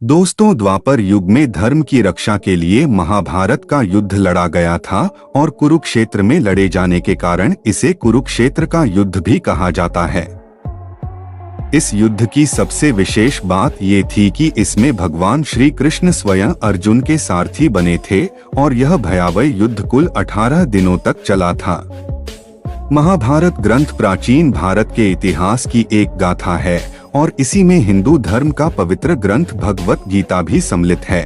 दोस्तों, द्वापर युग में धर्म की रक्षा के लिए महाभारत का युद्ध लड़ा गया था और कुरुक्षेत्र में लड़े जाने के कारण इसे कुरुक्षेत्र का युद्ध भी कहा जाता है। इस युद्ध की सबसे विशेष बात ये थी कि इसमें भगवान श्री कृष्ण स्वयं अर्जुन के सारथी बने थे और यह भयावह युद्ध कुल 18 दिनों तक चला था। महाभारत ग्रंथ प्राचीन भारत के इतिहास की एक गाथा है और इसी में हिंदू धर्म का पवित्र ग्रंथ भगवत गीता भी सम्मिलित है।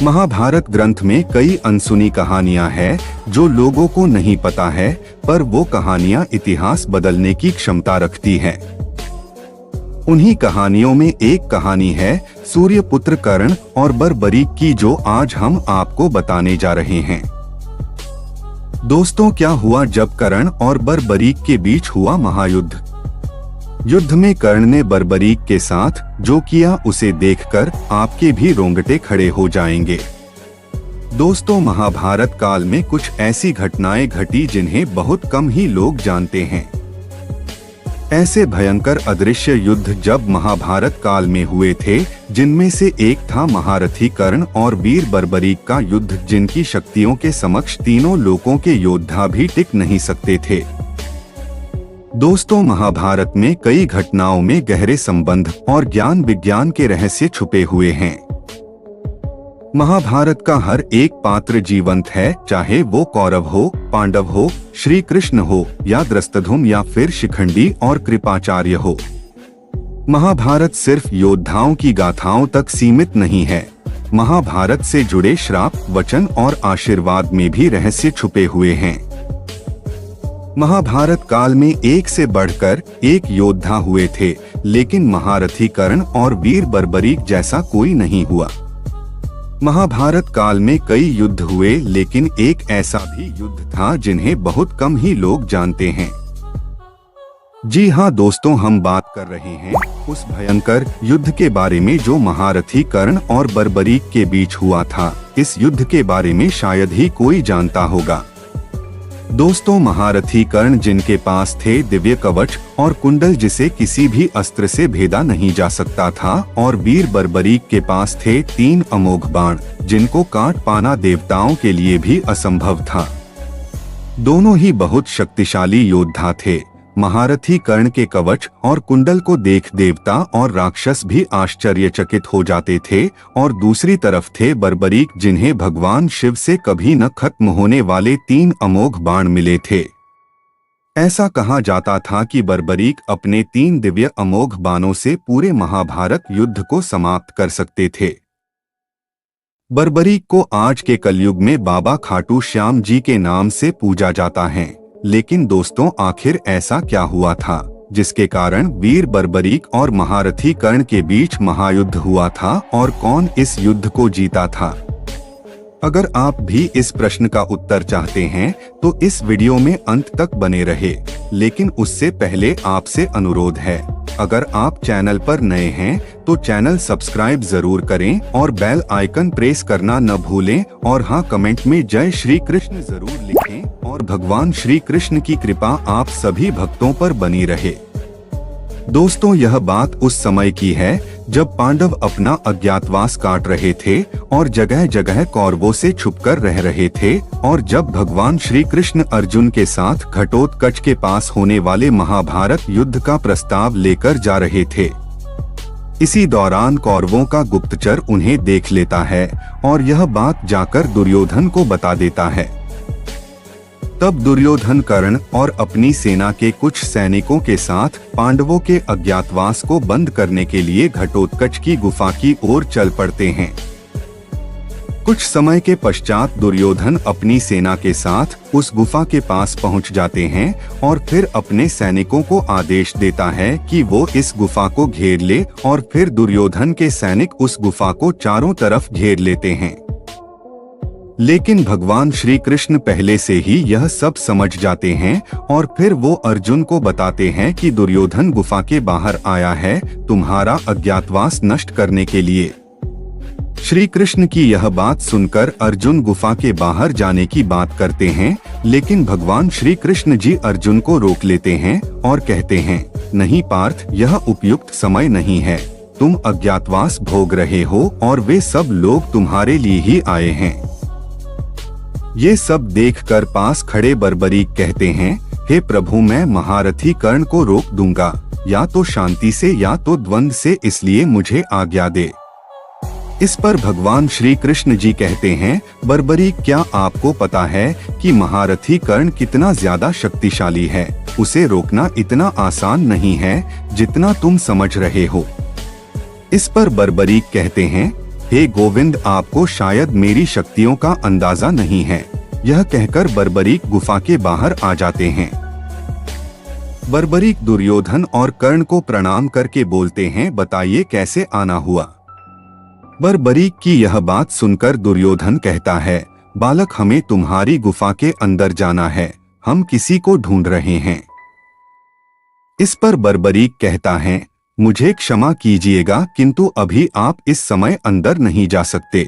महाभारत ग्रंथ में कई अनसुनी कहानियां हैं जो लोगों को नहीं पता है, पर वो कहानियां इतिहास बदलने की क्षमता रखती हैं। उन्हीं कहानियों में एक कहानी है सूर्यपुत्र कर्ण और बर्बरीक की, जो आज हम आपको बताने जा रहे हैं। दोस्तों, क्या हुआ जब कर्ण और बर्बरीक के बीच हुआ महायुद्ध। युद्ध में कर्ण ने बर्बरीक के साथ जो किया उसे देखकर आपके भी रोंगटे खड़े हो जाएंगे। दोस्तों, महाभारत काल में कुछ ऐसी घटनाएं घटी जिन्हें बहुत कम ही लोग जानते हैं। ऐसे भयंकर अदृश्य युद्ध जब महाभारत काल में हुए थे, जिनमें से एक था महारथी कर्ण और वीर बर्बरीक का युद्ध, जिनकी शक्तियों के समक्ष तीनों लोकों के योद्धा भी टिक नहीं सकते थे। दोस्तों, महाभारत में कई घटनाओं में गहरे संबंध और ज्ञान विज्ञान के रहस्य छुपे हुए हैं। महाभारत का हर एक पात्र जीवंत है, चाहे वो कौरव हो, पांडव हो, श्री कृष्ण हो या द्रष्टद्युम्न या फिर शिखंडी और कृपाचार्य हो। महाभारत सिर्फ योद्धाओं की गाथाओं तक सीमित नहीं है। महाभारत से जुड़े श्राप, वचन और आशीर्वाद में भी रहस्य छुपे हुए हैं। महाभारत काल में एक से बढ़कर एक योद्धा हुए थे, लेकिन महारथी कर्ण और वीर बर्बरीक जैसा कोई नहीं हुआ। महाभारत काल में कई युद्ध हुए, लेकिन एक ऐसा भी युद्ध था जिन्हें बहुत कम ही लोग जानते हैं। जी हाँ दोस्तों, हम बात कर रहे हैं उस भयंकर युद्ध के बारे में जो महारथी कर्ण और बर्बरीक के बीच हुआ था। इस युद्ध के बारे में शायद ही कोई जानता होगा। दोस्तों, महारथी कर्ण जिनके पास थे दिव्य कवच और कुंडल जिसे किसी भी अस्त्र से भेदा नहीं जा सकता था, और वीर बर्बरीक के पास थे 3 अमोघ बाण जिनको काट पाना देवताओं के लिए भी असंभव था। दोनों ही बहुत शक्तिशाली योद्धा थे। महारथी कर्ण के कवच और कुंडल को देख देवता और राक्षस भी आश्चर्यचकित हो जाते थे, और दूसरी तरफ थे बर्बरीक जिन्हें भगवान शिव से कभी न खत्म होने वाले 3 अमोघ बाण मिले थे। ऐसा कहा जाता था कि बर्बरीक अपने 3 दिव्य अमोघ बाणों से पूरे महाभारत युद्ध को समाप्त कर सकते थे। बर्बरीक को आज के कलयुग में बाबा खाटू श्याम जी के नाम से पूजा जाता है। लेकिन दोस्तों, आखिर ऐसा क्या हुआ था जिसके कारण वीर बर्बरीक और महारथी कर्ण के बीच महायुद्ध हुआ था, और कौन इस युद्ध को जीता था? अगर आप भी इस प्रश्न का उत्तर चाहते हैं तो इस वीडियो में अंत तक बने रहे। लेकिन उससे पहले आपसे अनुरोध है, अगर आप चैनल पर नए हैं तो चैनल सब्सक्राइब जरूर करें और बेल आइकन प्रेस करना न भूलें, और हाँ, कमेंट में जय श्री कृष्ण जरूर लिखें, और भगवान श्री कृष्ण की कृपा आप सभी भक्तों पर बनी रहे। दोस्तों, यह बात उस समय की है जब पांडव अपना अज्ञातवास काट रहे थे और जगह जगह कौरवों से छुपकर रह रहे थे, और जब भगवान श्री कृष्ण अर्जुन के साथ घटोत्कच के पास होने वाले महाभारत युद्ध का प्रस्ताव लेकर जा रहे थे। इसी दौरान कौरवों का गुप्तचर उन्हें देख लेता है और यह बात जाकर दुर्योधन को बता देता है। तब दुर्योधन कर्ण और अपनी सेना के कुछ सैनिकों के साथ पांडवों के अज्ञातवास को बंद करने के लिए घटोत्कच की गुफा की ओर चल पड़ते हैं। कुछ समय के पश्चात दुर्योधन अपनी सेना के साथ उस गुफा के पास पहुंच जाते हैं और फिर अपने सैनिकों को आदेश देता है कि वो इस गुफा को घेर ले, और फिर दुर्योधन के सैनिक उस गुफा को चारों तरफ घेर लेते हैं। लेकिन भगवान श्री कृष्ण पहले से ही यह सब समझ जाते हैं, और फिर वो अर्जुन को बताते हैं कि दुर्योधन गुफा के बाहर आया है तुम्हारा अज्ञातवास नष्ट करने के लिए। श्री कृष्ण की यह बात सुनकर अर्जुन गुफा के बाहर जाने की बात करते हैं, लेकिन भगवान श्री कृष्ण जी अर्जुन को रोक लेते हैं और कहते हैं, नहीं पार्थ, यह उपयुक्त समय नहीं है। तुम अज्ञातवास भोग रहे हो और वे सब लोग तुम्हारे लिए ही आए हैं। ये सब देखकर पास खड़े बर्बरीक कहते हैं, हे प्रभु, मैं महारथी कर्ण को रोक दूंगा, या तो शांति से या तो द्वंद्व से, इसलिए मुझे आज्ञा दे। इस पर भगवान श्री कृष्ण जी कहते हैं, बर्बरीक, क्या आपको पता है कि महारथी कर्ण कितना ज्यादा शक्तिशाली है? उसे रोकना इतना आसान नहीं है जितना तुम समझ रहे हो। इस पर बर्बरीक कहते हैं, हे गोविंद, आपको शायद मेरी शक्तियों का अंदाजा नहीं है। यह कहकर बर्बरीक गुफा के बाहर आ जाते हैं। बर्बरीक दुर्योधन और कर्ण को प्रणाम करके बोलते हैं, बताइए कैसे आना हुआ? बर्बरीक की यह बात सुनकर दुर्योधन कहता है, बालक, हमें तुम्हारी गुफा के अंदर जाना है, हम किसी को ढूंढ रहे हैं। इस पर बर्बरीक कहता है, मुझे क्षमा कीजिएगा, किंतु अभी आप इस समय अंदर नहीं जा सकते।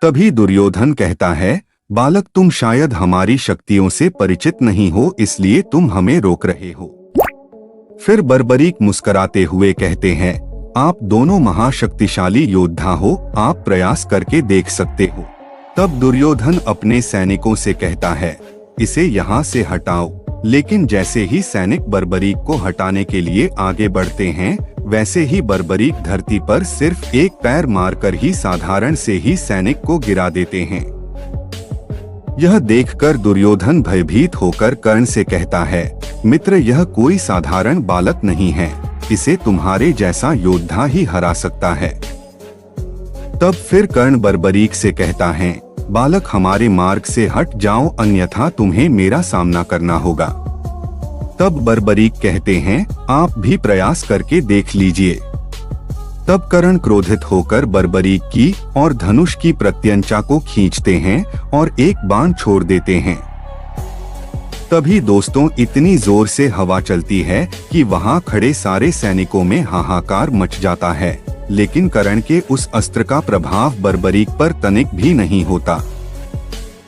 तभी दुर्योधन कहता है, बालक, तुम शायद हमारी शक्तियों से परिचित नहीं हो, इसलिए तुम हमें रोक रहे हो। फिर बर्बरीक मुस्कुराते हुए कहते हैं, आप दोनों महाशक्तिशाली योद्धा हो, आप प्रयास करके देख सकते हो। तब दुर्योधन अपने सैनिकों से कहता है, इसे यहाँ से हटाओ। लेकिन जैसे ही सैनिक बर्बरीक को हटाने के लिए आगे बढ़ते हैं, वैसे ही बर्बरीक धरती पर सिर्फ एक पैर मारकर ही साधारण से ही सैनिक को गिरा देते हैं। यह देखकर दुर्योधन भयभीत होकर कर्ण से कहता है, मित्र, यह कोई साधारण बालक नहीं है, इसे तुम्हारे जैसा योद्धा ही हरा सकता है। तब फिर कर्ण बर्बरीक से कहता है, बालक, हमारे मार्ग से हट जाओ, अन्यथा तुम्हें मेरा सामना करना होगा। तब बर्बरीक कहते हैं, आप भी प्रयास करके देख लीजिए। तब कर्ण क्रोधित होकर बर्बरीक की और धनुष की प्रत्यंचा को खींचते हैं और एक बाण छोड़ देते हैं। तभी दोस्तों इतनी जोर से हवा चलती है कि वहां खड़े सारे सैनिकों में हाहाकार मच जाता है, लेकिन कर्ण के उस अस्त्र का प्रभाव बर्बरीक पर तनिक भी नहीं होता।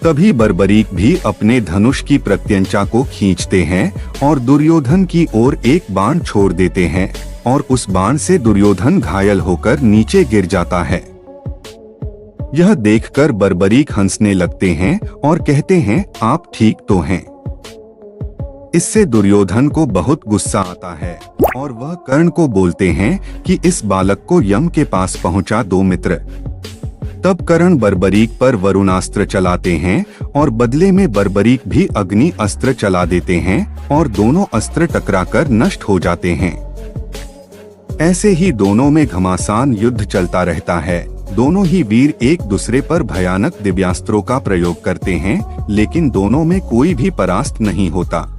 तभी बर्बरीक भी अपने धनुष की प्रत्यंचा को खींचते हैं और दुर्योधन की ओर एक बाण छोड़ देते हैं और उस बाण से दुर्योधन घायल होकर नीचे गिर जाता है। यह देखकर बर्बरीक हंसने लगते हैं और कहते हैं, आप ठीक तो हैं। इससे दुर्योधन को बहुत गुस्सा आता है और वह कर्ण को बोलते हैं कि इस बालक को यम के पास पहुंचा दो मित्र। तब कर्ण बर्बरीक पर वरुणास्त्र चलाते हैं और बदले में बर्बरीक भी अग्नि अस्त्र चला देते हैं और दोनों अस्त्र टकराकर नष्ट हो जाते हैं। ऐसे ही दोनों में घमासान युद्ध चलता रहता है। दोनों ही वीर एक दूसरे पर भयानक दिव्यास्त्रों का प्रयोग करते हैं, लेकिन दोनों में कोई भी परास्त नहीं होता।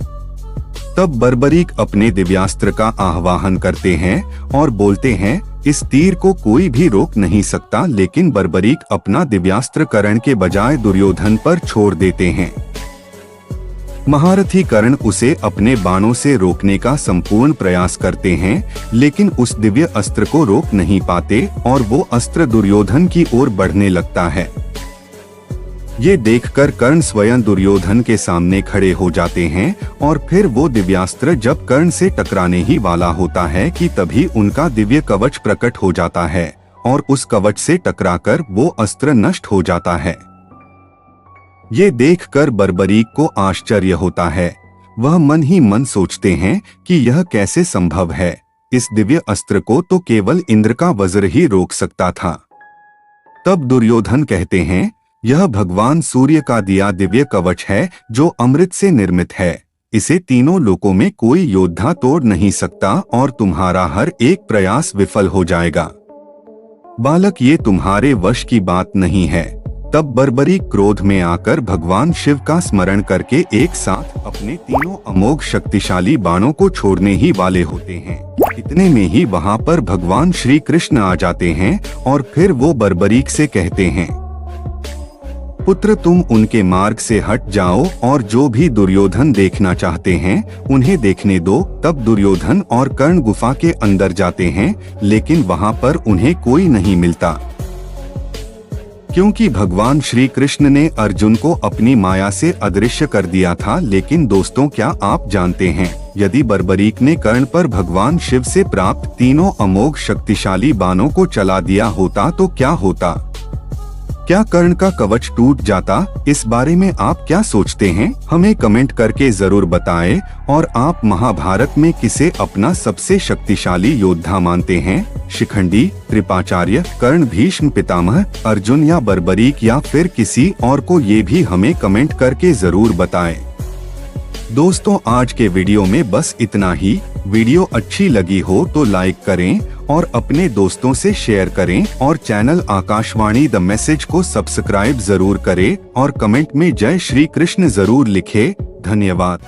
तब बर्बरीक अपने दिव्यास्त्र का आह्वान करते हैं और बोलते हैं, इस तीर को कोई भी रोक नहीं सकता, लेकिन बर्बरीक अपना दिव्यास्त्र कर्ण के बजाय दुर्योधन पर छोड़ देते हैं। महारथी कर्ण उसे अपने बाणों से रोकने का संपूर्ण प्रयास करते हैं, लेकिन उस दिव्य अस्त्र को रोक नहीं पाते और वो अस्त्र दुर्योधन की ओर बढ़ने लगता है। ये देखकर कर्ण स्वयं दुर्योधन के सामने खड़े हो जाते हैं और फिर वो दिव्यास्त्र जब कर्ण से टकराने ही वाला होता है कि तभी उनका दिव्य कवच प्रकट हो जाता है और उस कवच से टकराकर वो अस्त्र नष्ट हो जाता है। ये देखकर बर्बरीक को आश्चर्य होता है। वह मन ही मन सोचते हैं कि यह कैसे संभव है, इस दिव्य अस्त्र को तो केवल इंद्र का वज्र ही रोक सकता था। तब दुर्योधन कहते हैं, यह भगवान सूर्य का दिया दिव्य कवच है जो अमृत से निर्मित है। इसे तीनों लोकों में कोई योद्धा तोड़ नहीं सकता और तुम्हारा हर एक प्रयास विफल हो जाएगा। बालक, ये तुम्हारे वश की बात नहीं है। तब बर्बरीक क्रोध में आकर भगवान शिव का स्मरण करके एक साथ अपने तीनों अमोघ शक्तिशाली बाणों को छोड़ने ही वाले होते हैं। इतने में ही वहां पर भगवान श्री कृष्ण आ जाते हैं और फिर वो बर्बरीक से कहते हैं, पुत्र, तुम उनके मार्ग से हट जाओ और जो भी दुर्योधन देखना चाहते हैं उन्हें देखने दो। तब दुर्योधन और कर्ण गुफा के अंदर जाते हैं, लेकिन वहां पर उन्हें कोई नहीं मिलता, क्योंकि भगवान श्री कृष्ण ने अर्जुन को अपनी माया से अदृश्य कर दिया था। लेकिन दोस्तों, क्या आप जानते हैं यदि बर्बरीक ने कर्ण पर भगवान शिव से प्राप्त तीनों अमोघ शक्तिशाली बाणों को चला दिया होता तो क्या होता? क्या कर्ण का कवच टूट जाता? इस बारे में आप क्या सोचते हैं? हमें कमेंट करके जरूर बताएं। और आप महाभारत में किसे अपना सबसे शक्तिशाली योद्धा मानते हैं? शिखंडी, कृपाचार्य, कर्ण, भीष्म पितामह, अर्जुन या बर्बरीक या फिर किसी और को? ये भी हमें कमेंट करके जरूर बताएं। दोस्तों, आज के वीडियो में बस इतना ही। वीडियो अच्छी लगी हो तो लाइक करें और अपने दोस्तों से शेयर करें और चैनल आकाशवाणी द मैसेज को सब्सक्राइब जरूर करें और कमेंट में जय श्री कृष्ण जरूर लिखें। धन्यवाद।